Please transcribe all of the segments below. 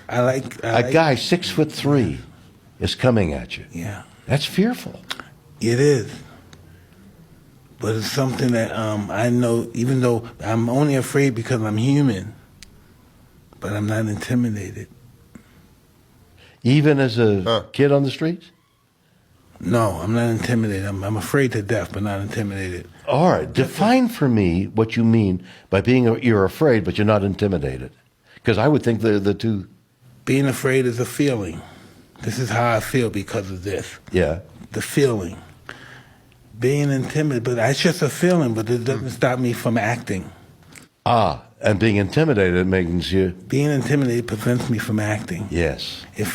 A guy 6'3" is coming at you. Yeah, That's fearful. it is. But it's something that I know, even though I'm only afraid because I'm human, but I'm not intimidated. Even as a kid on the streets? No, I'm not intimidated. I'm afraid to death, but not intimidated. All right. Define for me what you mean by you're afraid, but you're not intimidated. Because I would think the two... Being afraid is a feeling. This is how I feel because of this. Yeah. The feeling. Being intimidated, but that's just a feeling, but it doesn't stop me from acting. And being intimidated means you... Being intimidated prevents me from acting. Yes. It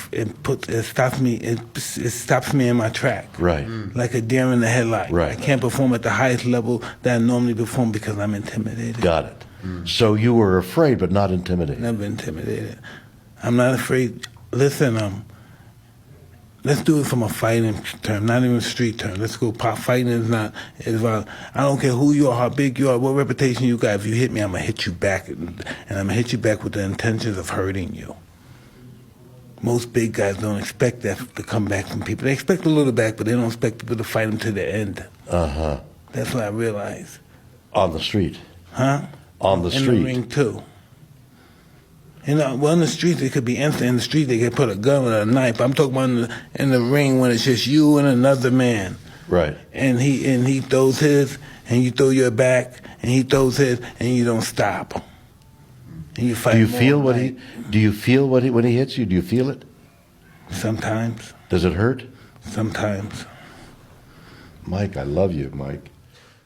stops me. It stops me in my track. Right. Like a deer in the headlight. Right. I can't perform at the highest level that I normally perform because I'm intimidated. Got it. So you were afraid, but not intimidated. Never intimidated. I'm not afraid. Listen, let's do it from a fighting term, not even a street term. Let's go pop. Fighting is not. I don't care who you are, how big you are, what reputation you got. If you hit me, I'm gonna hit you back, and I'm gonna hit you back with the intentions of hurting you. Most big guys don't expect that to come back from people. They expect a little back, but they don't expect people to fight them to the end. That's what I realized. On the street. Huh? On the street. In the ring too. Well, in the streets, it could be instant. In the street, they could put a gun or a knife. I'm talking about in the ring when it's just you and another man. Right. And he throws his, and you throw your back, and he throws his, and you don't stop. And you fight. Do you feel what he? Do you feel what when he hits you? Do you feel it? Sometimes. Does it hurt? Sometimes. Mike, I love you, Mike.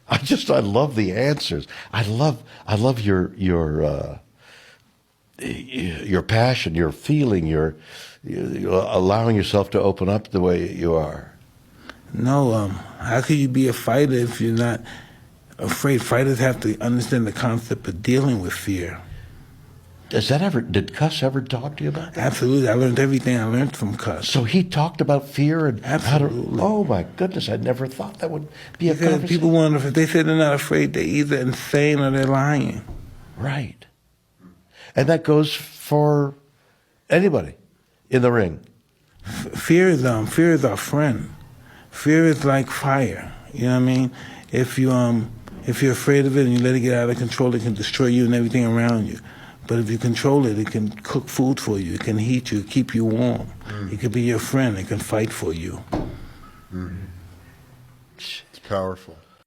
I love the answers. I love your passion, your feeling, your allowing yourself to open up the way you are. No, how can you be a fighter if you're not afraid? Fighters have to understand the concept of dealing with fear. Did Cuss ever talk to you about that? Absolutely. I learned everything I learned from Cuss. So he talked about fear and Absolutely. oh my goodness, I never thought that would be a Because conversation. people wonder if they say they're not afraid, they're either insane or they're lying. Right. And that goes for anybody in the ring. Fear is our friend. Fear is like fire. You know what I mean? If you're afraid of it and you let it get out of control, it can destroy you and everything around you. But if you control it, it can cook food for you. It can heat you, keep you warm. It can be your friend. It can fight for you. It's powerful.